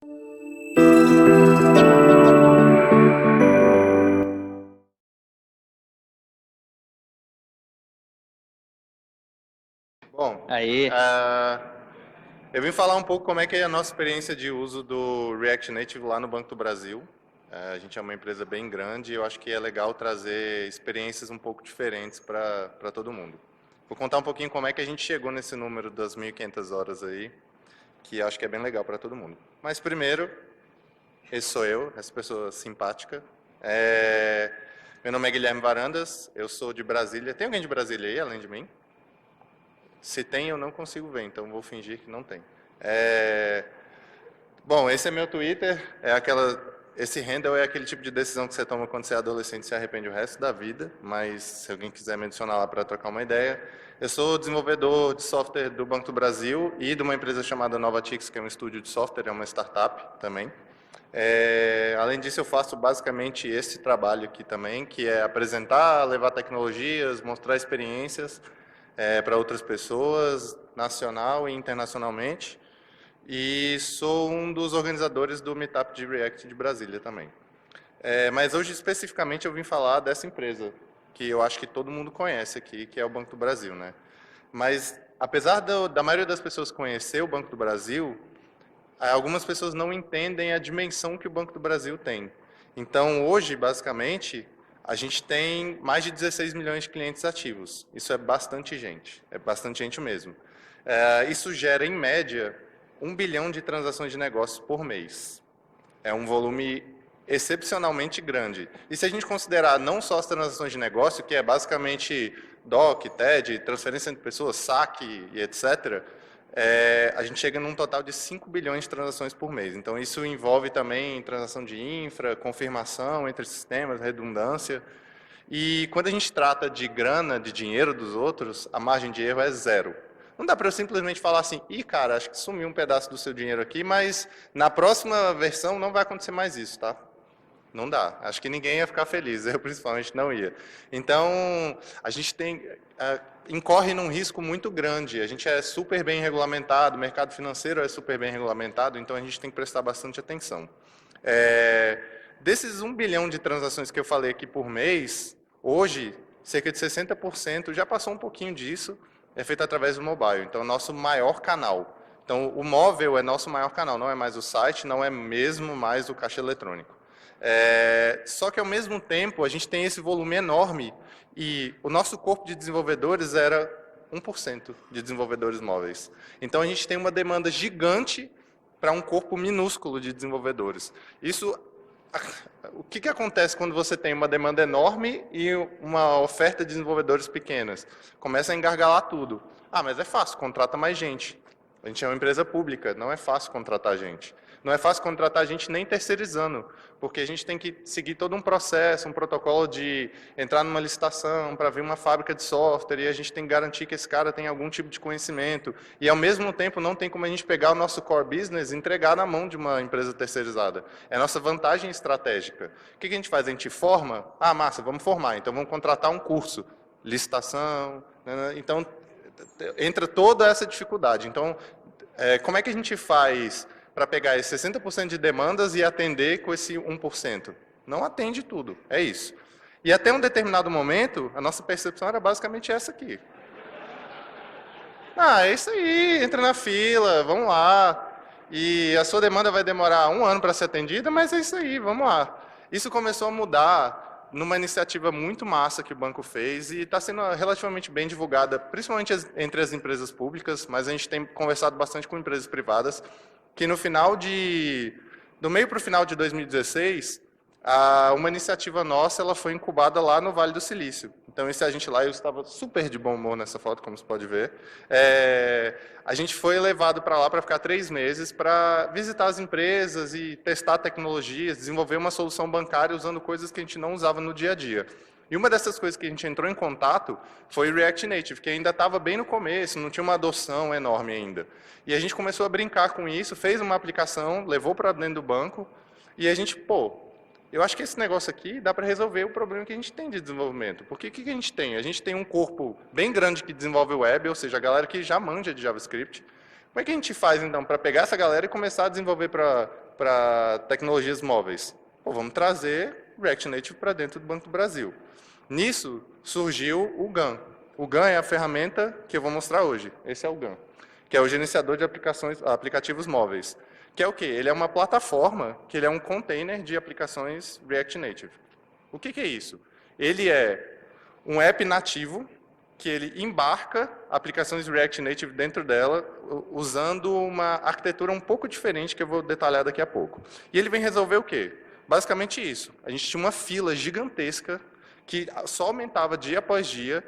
Bom, Aí, eu vim falar um pouco como é que é a nossa experiência de uso do React Native lá no Banco do Brasil. A gente é uma empresa bem grande e eu acho que é legal trazer experiências um pouco diferentes para todo mundo. Vou contar um pouquinho como é que a gente chegou nesse número das 1.500 horas aí, que eu acho que é bem legal para todo mundo. Mas primeiro, esse sou eu, essa pessoa simpática. Meu nome é Guilherme Varandas, eu sou de Brasília. Tem alguém de Brasília aí, além de mim? Se tem, eu não consigo ver, então vou fingir que não tem. Bom, esse é meu Twitter, esse handle é aquele tipo de decisão que você toma quando você é adolescente e se arrepende o resto da vida, mas se alguém quiser me adicionar lá para trocar uma ideia. Eu sou desenvolvedor de software do Banco do Brasil e de uma empresa chamada Novatix, que é um estúdio de software, é uma startup também. Além disso, eu faço basicamente esse trabalho aqui também, que é apresentar, levar tecnologias, mostrar experiências para outras pessoas, nacional e internacionalmente. E sou um dos organizadores do Meetup de React de Brasília também. Mas hoje, especificamente, eu vim falar dessa empresa, que eu acho que todo mundo conhece aqui, que é o Banco do Brasil, né? Mas, apesar da maioria das pessoas conhecer o Banco do Brasil, algumas pessoas não entendem a dimensão que o Banco do Brasil tem. Então, hoje, basicamente, a gente tem mais de 16 milhões de clientes ativos. Isso é bastante gente mesmo. Isso gera, em média, 1 bilhão de transações de negócios por mês. É um volume excepcionalmente grande. E se a gente considerar não só as transações de negócio, que é basicamente DOC, TED, transferência entre pessoas, saque e etc., a gente chega num total de 5 bilhões de transações por mês. Então, isso envolve também transação de infra, confirmação entre sistemas, redundância. E quando a gente trata de grana, de dinheiro dos outros, a margem de erro é zero. Não dá para eu simplesmente falar assim, cara, acho que sumiu um pedaço do seu dinheiro aqui, mas na próxima versão não vai acontecer mais isso, tá? Não dá. Acho que ninguém ia ficar feliz, eu principalmente não ia. Então, a gente incorre num risco muito grande. A gente é super bem regulamentado, o mercado financeiro é super bem regulamentado, então a gente tem que prestar bastante atenção. Desses 1 bilhão de transações que eu falei aqui por mês, hoje, cerca de 60%, já passou um pouquinho disso, é feito através do mobile. Então, é o nosso maior canal. Então, o móvel é nosso maior canal, não é mais o site, não é mesmo mais o caixa eletrônico. Só que, ao mesmo tempo, a gente tem esse volume enorme e o nosso corpo de desenvolvedores era 1% de desenvolvedores móveis. Então, a gente tem uma demanda gigante para um corpo minúsculo de desenvolvedores. O que acontece quando você tem uma demanda enorme e uma oferta de desenvolvedores pequenas? Começa a engargalar tudo. Mas é fácil, contrata mais gente. A gente é uma empresa pública, não é fácil contratar gente. Não é fácil contratar gente nem terceirizando, porque a gente tem que seguir todo um processo, um protocolo de entrar numa licitação para ver uma fábrica de software e a gente tem que garantir que esse cara tem algum tipo de conhecimento. E, ao mesmo tempo, não tem como a gente pegar o nosso core business e entregar na mão de uma empresa terceirizada. É a nossa vantagem estratégica. O que a gente faz? A gente forma? Massa, vamos formar. Então, vamos contratar um curso. Licitação. Então, entra toda essa dificuldade. Então, como é que a gente faz para pegar esses 60% de demandas e atender com esse 1%? Não atende tudo, é isso. E até um determinado momento, a nossa percepção era basicamente essa aqui. É isso aí, entra na fila, vamos lá. E a sua demanda vai demorar 1 ano para ser atendida, mas é isso aí, vamos lá. Isso começou a mudar numa iniciativa muito massa que o banco fez e está sendo relativamente bem divulgada, principalmente entre as empresas públicas, mas a gente tem conversado bastante com empresas privadas, que do meio para o final de 2016, uma iniciativa nossa ela foi incubada lá no Vale do Silício. Então, esse agente lá, eu estava super de bom humor nessa foto, como você pode ver. A gente foi levado para lá para ficar 3 meses para visitar as empresas e testar tecnologias, desenvolver uma solução bancária usando coisas que a gente não usava no dia a dia. E uma dessas coisas que a gente entrou em contato foi o React Native, que ainda estava bem no começo, não tinha uma adoção enorme ainda. E a gente começou a brincar com isso, fez uma aplicação, levou para dentro do banco, e a gente, eu acho que esse negócio aqui dá para resolver o problema que a gente tem de desenvolvimento. Porque o que a gente tem? A gente tem um corpo bem grande que desenvolve web, ou seja, a galera que já manja de JavaScript. Como é que a gente faz, então, para pegar essa galera e começar a desenvolver para para tecnologias móveis. Pô, vamos trazer React Native para dentro do Banco do Brasil. Nisso surgiu o GAN. O GAN é a ferramenta que eu vou mostrar hoje. Esse é o GAN, que é o gerenciador de aplicativos móveis. Que é o quê? Ele é uma plataforma, que ele é um container de aplicações React Native. O que é isso? Ele é um app nativo que ele embarca aplicações React Native dentro dela, usando uma arquitetura um pouco diferente, que eu vou detalhar daqui a pouco. E ele vem resolver o quê? Basicamente isso. A gente tinha uma fila gigantesca que só aumentava dia após dia,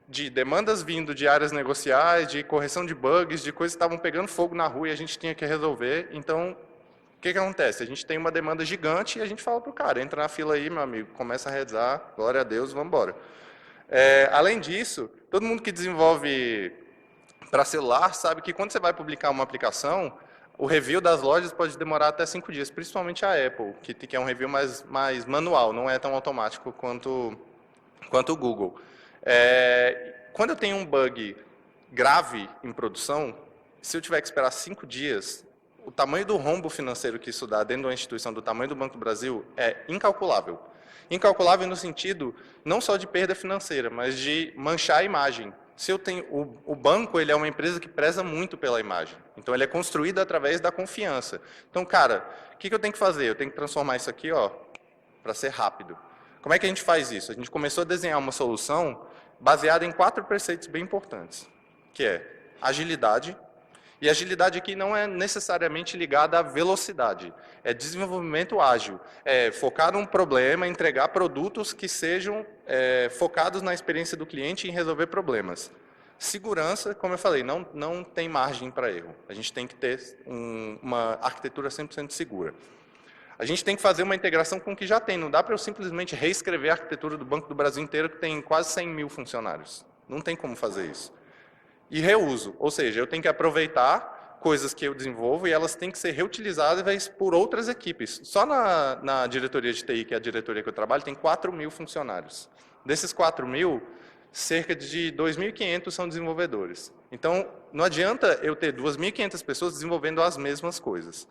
de demandas vindo de áreas negociais, de correção de bugs, de coisas que estavam pegando fogo na rua e a gente tinha que resolver. Então, o que acontece? A gente tem uma demanda gigante e a gente fala para o cara, entra na fila aí, meu amigo, começa a rezar, glória a Deus, vamos embora. Além disso, todo mundo que desenvolve para celular sabe que quando você vai publicar uma aplicação, o review das lojas pode demorar até 5 dias, principalmente a Apple, que é um review mais manual, não é tão automático quanto o Google. Quando eu tenho um bug grave em produção, se eu tiver que esperar 5 dias, o tamanho do rombo financeiro que isso dá dentro de uma instituição do tamanho do Banco do Brasil é incalculável. Incalculável no sentido não só de perda financeira, mas de manchar a imagem. Se eu tenho o banco, ele é uma empresa que preza muito pela imagem. Então ele é construído através da confiança. Então, cara, o que eu tenho que fazer? Eu tenho que transformar isso aqui, ó, para ser rápido. Como é que a gente faz isso? A gente começou a desenhar uma solução baseada em 4 preceitos bem importantes, que é agilidade. E agilidade aqui não é necessariamente ligada à velocidade, é desenvolvimento ágil, é focar num problema, entregar produtos que sejam focados na experiência do cliente em resolver problemas. Segurança, como eu falei, não tem margem para erro. A gente tem que ter uma arquitetura 100% segura. A gente tem que fazer uma integração com o que já tem. Não dá para eu simplesmente reescrever a arquitetura do Banco do Brasil inteiro, que tem quase 100 mil funcionários. Não tem como fazer isso. E reuso, ou seja, eu tenho que aproveitar coisas que eu desenvolvo e elas têm que ser reutilizáveis por outras equipes. Só na diretoria de TI, que é a diretoria que eu trabalho, tem 4 mil funcionários. Desses 4 mil, cerca de 2.500 são desenvolvedores. Então, não adianta eu ter 2.500 pessoas desenvolvendo as mesmas coisas.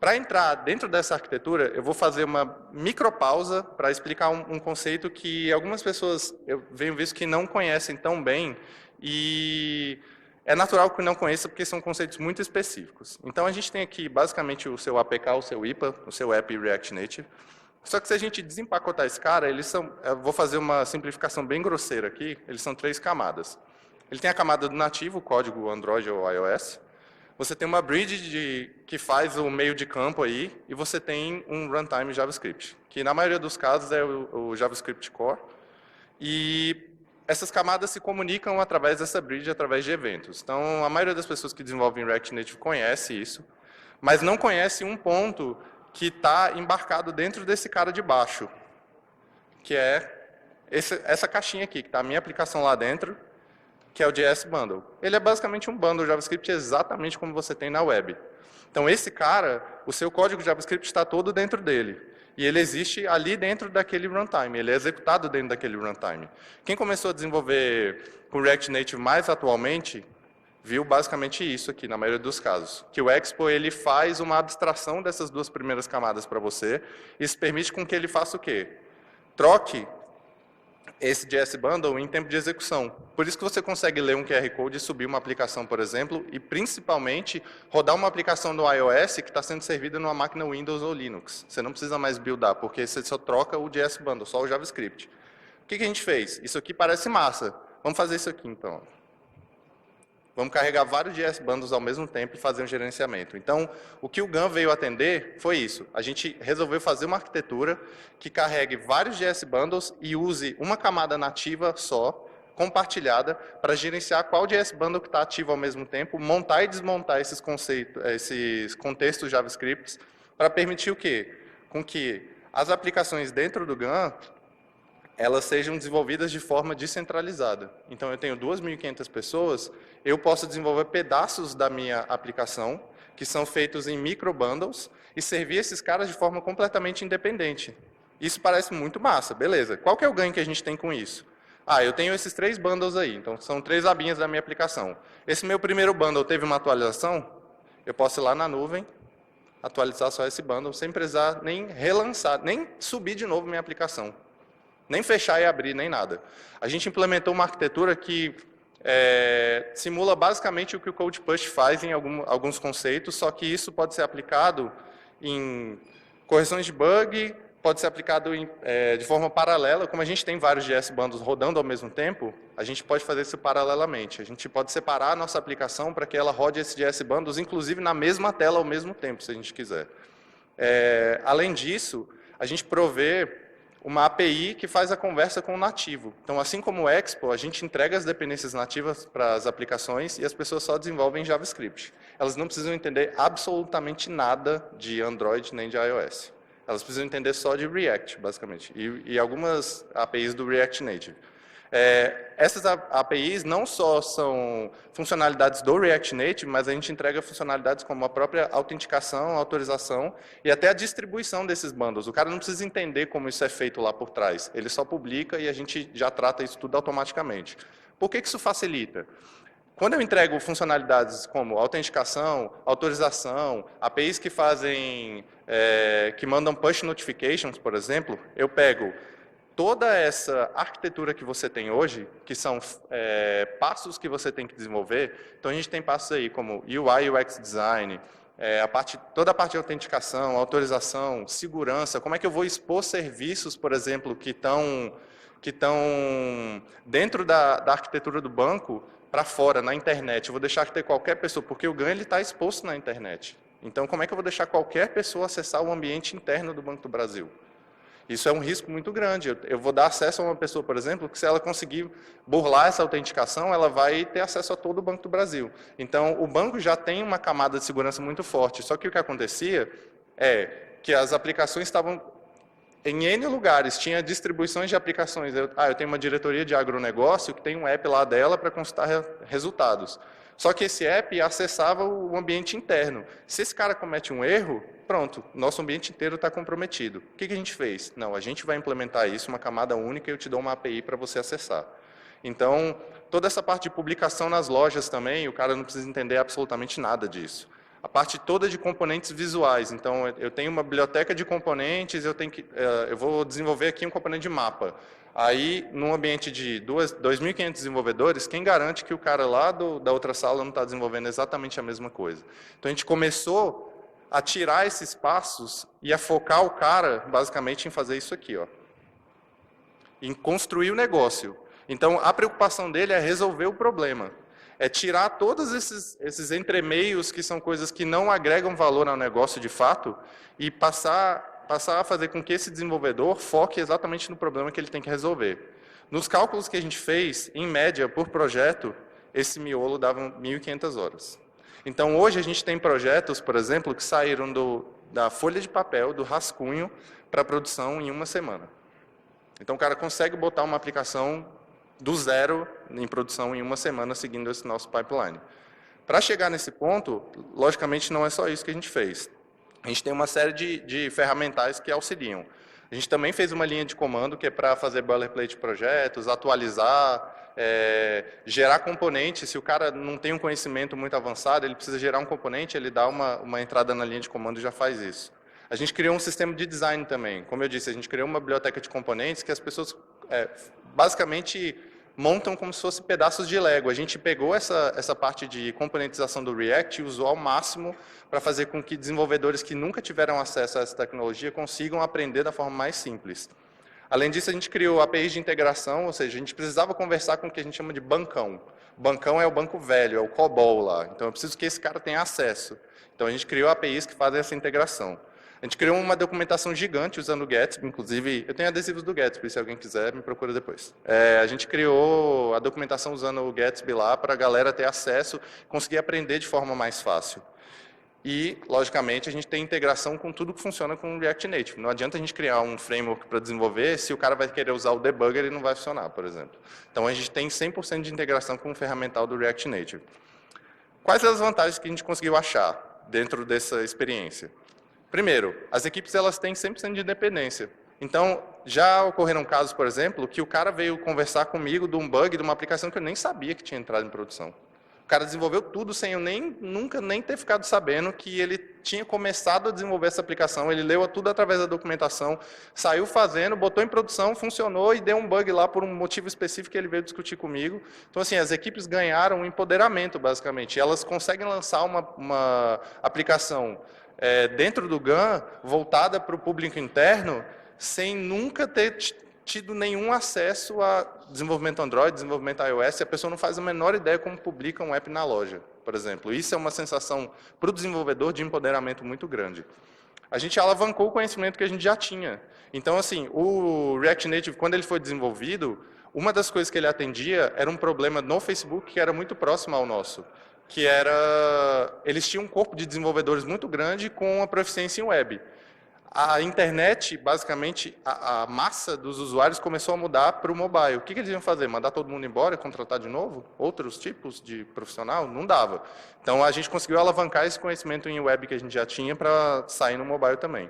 Para entrar dentro dessa arquitetura, eu vou fazer uma micropausa para explicar um conceito que algumas pessoas eu venho visto que não conhecem tão bem, e é natural que não conheça porque são conceitos muito específicos. Então a gente tem aqui basicamente o seu APK, o seu IPA, o seu App React Native. Só que se a gente desempacotar esse cara, eu vou fazer uma simplificação bem grosseira aqui, eles são 3 camadas. Ele tem a camada do nativo, código Android ou iOS. Você tem uma bridge que faz o meio de campo aí, e você tem um runtime JavaScript, que na maioria dos casos é o JavaScript Core. E essas camadas se comunicam através dessa bridge, através de eventos. Então, a maioria das pessoas que desenvolvem React Native conhece isso, mas não conhece um ponto que está embarcado dentro desse cara de baixo, que é essa caixinha aqui, que está a minha aplicação lá dentro, que é o JS Bundle. Ele é basicamente um bundle JavaScript exatamente como você tem na web. Então, esse cara, o seu código JavaScript está todo dentro dele. E ele existe ali dentro daquele runtime, ele é executado dentro daquele runtime. Quem começou a desenvolver com React Native mais atualmente, viu basicamente isso aqui, na maioria dos casos. Que o Expo, ele faz uma abstração dessas 2 primeiras camadas para você, e isso permite com que ele faça o quê? Troque esse JS Bundle em tempo de execução. Por isso que você consegue ler um QR Code e subir uma aplicação, por exemplo, e principalmente rodar uma aplicação no iOS que está sendo servida numa máquina Windows ou Linux. Você não precisa mais buildar, porque você só troca o JS Bundle, só o JavaScript. O que a gente fez? Isso aqui parece massa. Vamos fazer isso aqui, então. Vamos carregar vários JS Bundles ao mesmo tempo e fazer um gerenciamento. Então, o que o GAN veio atender foi isso. A gente resolveu fazer uma arquitetura que carregue vários JS Bundles e use uma camada nativa só, compartilhada, para gerenciar qual JS Bundle que está ativo ao mesmo tempo, montar e desmontar esses contextos JavaScript, para permitir o quê? Com que as aplicações dentro do GAN elas sejam desenvolvidas de forma descentralizada. Então, eu tenho 2.500 pessoas, eu posso desenvolver pedaços da minha aplicação, que são feitos em microbundles, e servir esses caras de forma completamente independente. Isso parece muito massa, beleza. Qual que é o ganho que a gente tem com isso? Eu tenho esses 3 bundles aí, então são 3 abinhas da minha aplicação. Esse meu primeiro bundle teve uma atualização, eu posso ir lá na nuvem, atualizar só esse bundle sem precisar nem relançar, nem subir de novo minha aplicação, nem fechar e abrir, nem nada. A gente implementou uma arquitetura que simula basicamente o que o Code Push faz em alguns conceitos, só que isso pode ser aplicado em correções de bug, pode ser aplicado de forma paralela. Como a gente tem vários JS bundles rodando ao mesmo tempo, a gente pode fazer isso paralelamente. A gente pode separar a nossa aplicação para que ela rode esses JS bundles, inclusive na mesma tela ao mesmo tempo, se a gente quiser. Além disso, a gente provê uma API que faz a conversa com o nativo. Então, assim como o Expo, a gente entrega as dependências nativas para as aplicações e as pessoas só desenvolvem JavaScript. Elas não precisam entender absolutamente nada de Android nem de iOS. Elas precisam entender só de React, basicamente, e algumas APIs do React Native. Essas APIs não só são funcionalidades do React Native, mas a gente entrega funcionalidades como a própria autenticação, autorização e até a distribuição desses bundles. O cara não precisa entender como isso é feito lá por trás. Ele só publica e a gente já trata isso tudo automaticamente. Por que isso facilita? Quando eu entrego funcionalidades como autenticação, autorização, APIs que que mandam push notifications, por exemplo, eu pego toda essa arquitetura que você tem hoje, que são passos que você tem que desenvolver. Então, a gente tem passos aí como UI, UX Design, toda a parte de autenticação, autorização, segurança, como é que eu vou expor serviços, por exemplo, que estão dentro da arquitetura do banco para fora, na internet. Eu vou deixar que ter qualquer pessoa, porque o GAN está exposto na internet. Então, como é que eu vou deixar qualquer pessoa acessar o ambiente interno do Banco do Brasil? Isso é um risco muito grande. Eu vou dar acesso a uma pessoa, por exemplo, que se ela conseguir burlar essa autenticação, ela vai ter acesso a todo o Banco do Brasil. Então, o banco já tem uma camada de segurança muito forte. Só que o que acontecia é que as aplicações estavam em N lugares, tinha distribuições de aplicações. Eu tenho uma diretoria de agronegócio que tem um app lá dela para consultar resultados. Só que esse app acessava o ambiente interno. Se esse cara comete um erro, pronto, nosso ambiente inteiro está comprometido. O que a gente fez? Não, a gente vai implementar isso, uma camada única, e eu te dou uma API para você acessar. Então, toda essa parte de publicação nas lojas também, o cara não precisa entender absolutamente nada disso. A parte toda de componentes visuais. Então, eu tenho uma biblioteca de componentes, eu vou desenvolver aqui um componente de mapa. Aí, num ambiente de 2.500 desenvolvedores, quem garante que o cara lá da outra sala não está desenvolvendo exatamente a mesma coisa? Então, a gente começou a tirar esses passos e a focar o cara, basicamente, em fazer isso aqui, ó, em construir o negócio. Então, a preocupação dele é resolver o problema. É tirar todos esses entremeios que são coisas que não agregam valor ao negócio de fato e passar a fazer com que esse desenvolvedor foque exatamente no problema que ele tem que resolver. Nos cálculos que a gente fez, em média, por projeto, esse miolo dava 1.500 horas. Então, hoje a gente tem projetos, por exemplo, que saíram da folha de papel, do rascunho, para a produção em uma semana. Então, o cara consegue botar uma aplicação do zero em produção em uma semana, seguindo esse nosso pipeline. Para chegar nesse ponto, logicamente, não é só isso que a gente fez. A gente tem uma série de ferramentais que auxiliam. A gente também fez uma linha de comando que é para fazer boilerplate de projetos, atualizar, gerar componentes. Se o cara não tem um conhecimento muito avançado, ele precisa gerar um componente, ele dá uma entrada na linha de comando e já faz isso. A gente criou um sistema de design também. Como eu disse, a gente criou uma biblioteca de componentes que as pessoas basicamente montam como se fossem pedaços de Lego. A gente pegou essa parte de componentização do React e usou ao máximo para fazer com que desenvolvedores que nunca tiveram acesso a essa tecnologia consigam aprender da forma mais simples. Além disso, a gente criou APIs de integração, ou seja, a gente precisava conversar com o que a gente chama de bancão. Bancão é o banco velho, é o COBOL lá. Então, eu preciso que esse cara tenha acesso. Então, a gente criou APIs que fazem essa integração. A gente criou uma documentação gigante usando o Gatsby, inclusive, eu tenho adesivos do Gatsby, se alguém quiser, me procura depois. A gente criou a documentação usando o Gatsby lá para a galera ter acesso, conseguir aprender de forma mais fácil. E, logicamente, a gente tem integração com tudo que funciona com o React Native. Não adianta a gente criar um framework para desenvolver se o cara vai querer usar o debugger e não vai funcionar, por exemplo. Então, a gente tem 100% de integração com o ferramental do React Native. Quais as vantagens que a gente conseguiu achar dentro dessa experiência? Primeiro, as equipes elas têm 100% de independência. Então, já ocorreram casos, por exemplo, que o cara veio conversar comigo de um bug de uma aplicação que eu nem sabia que tinha entrado em produção. cara desenvolveu tudo sem eu nunca ter ficado sabendo que ele tinha começado a desenvolver essa aplicação. Ele leu tudo através da documentação, saiu fazendo, botou em produção, funcionou e deu um bug lá por um motivo específico que ele veio discutir comigo. Então, assim, as equipes ganharam um empoderamento, basicamente. Elas conseguem lançar uma aplicação dentro do GAN, voltada para o público interno, sem nunca ter tido nenhum acesso a desenvolvimento Android, desenvolvimento iOS, e a pessoa não faz a menor ideia como publica um app na loja, por exemplo. Isso é uma sensação para o desenvolvedor de empoderamento muito grande. A gente alavancou o conhecimento que a gente já tinha. Então, assim, o React Native, quando ele foi desenvolvido, uma das coisas que ele atendia era um problema no Facebook que era muito próximo ao nosso, que era, eles tinham um corpo de desenvolvedores muito grande com uma proficiência em web. A internet, basicamente, a massa dos usuários começou a mudar para o mobile. O que eles iam fazer? Mandar todo mundo embora, contratar de novo? Outros tipos de profissional? Não dava. Então, a gente conseguiu alavancar esse conhecimento em web que a gente já tinha para sair no mobile também.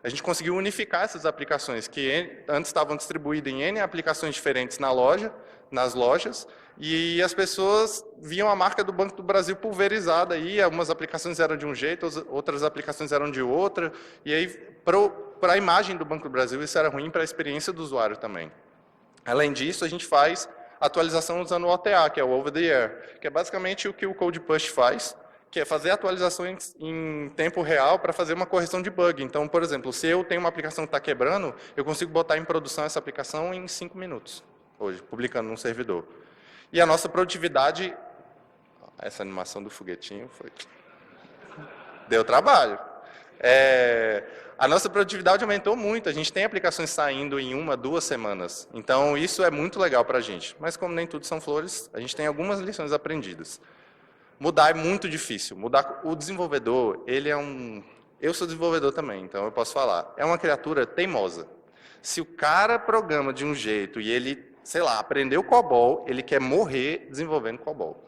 A gente conseguiu unificar essas aplicações que antes estavam distribuídas em N aplicações diferentes nas lojas, e as pessoas viam a marca do Banco do Brasil pulverizada aí, algumas aplicações eram de um jeito, outras aplicações eram de outra, e aí para a imagem do Banco do Brasil isso era ruim, para a experiência do usuário também. Além disso, a gente faz atualização usando o OTA, que é o Over the Air, que é basicamente o que o Code Push faz, que é fazer atualizações em tempo real para fazer uma correção de bug. Então, por exemplo, se eu tenho uma aplicação que está quebrando, eu consigo botar em produção essa aplicação em 5 minutos, hoje, publicando num servidor. E a nossa produtividade, essa animação do foguetinho foi... deu trabalho. A nossa produtividade aumentou muito, a gente tem aplicações saindo em 1, 2 semanas. Então, isso é muito legal para a gente. Mas, como nem tudo são flores, a gente tem algumas lições aprendidas. Mudar é muito difícil. Mudar, o desenvolvedor, ele é um... Eu sou desenvolvedor também, então eu posso falar. É uma criatura teimosa. Se o cara programa de um jeito e ele, sei lá, aprendeu COBOL, ele quer morrer desenvolvendo COBOL.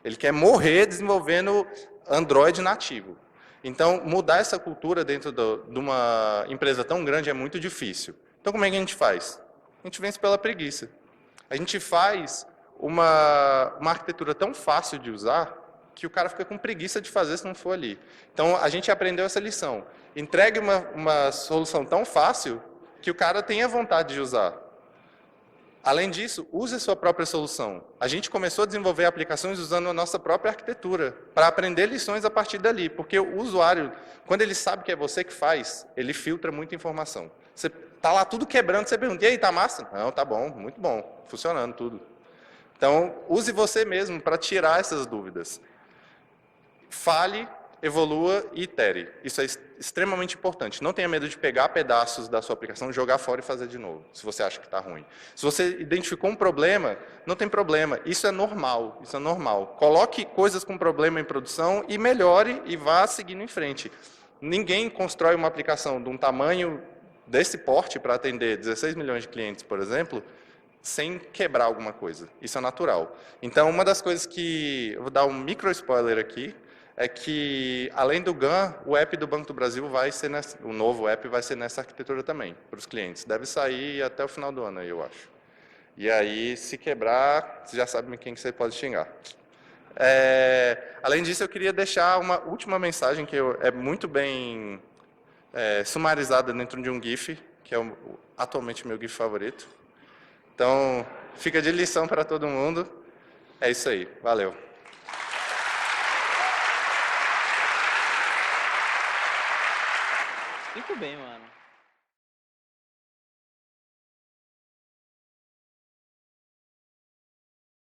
Ele quer morrer desenvolvendo Android nativo. Então, mudar essa cultura dentro de uma empresa tão grande é muito difícil. Então, como é que a gente faz? A gente vence pela preguiça. A gente faz uma arquitetura tão fácil de usar que o cara fica com preguiça de fazer se não for ali. Então, a gente aprendeu essa lição. Entregue uma solução tão fácil que o cara tenha vontade de usar. Além disso, use a sua própria solução. A gente começou a desenvolver aplicações usando a nossa própria arquitetura, para aprender lições a partir dali, porque o usuário, quando ele sabe que é você que faz, ele filtra muita informação. Você está lá tudo quebrando, você pergunta, e aí, tá massa? Não, tá bom, muito bom, funcionando tudo. Então, use você mesmo para tirar essas dúvidas. Fale, evolua e itere. Isso é extremamente importante. Não tenha medo de pegar pedaços da sua aplicação, jogar fora e fazer de novo, se você acha que está ruim. Se você identificou um problema, não tem problema. Isso é normal, isso é normal. Coloque coisas com problema em produção e melhore e vá seguindo em frente. Ninguém constrói uma aplicação de um tamanho desse porte para atender 16 milhões de clientes, por exemplo, sem quebrar alguma coisa. Isso é natural. Então, uma das coisas que... eu vou dar um micro spoiler aqui, é que, além do GAN, o app do Banco do Brasil vai ser o novo app vai ser nessa arquitetura também, para os clientes. Deve sair até o final do ano, aí, eu acho. E aí, se quebrar, você já sabe quem que você pode xingar. Além disso, eu queria deixar uma última mensagem que é muito bem sumarizada dentro de um GIF, que é atualmente meu GIF favorito. Então, fica de lição para todo mundo. É isso aí. Valeu. Muito bem, mano.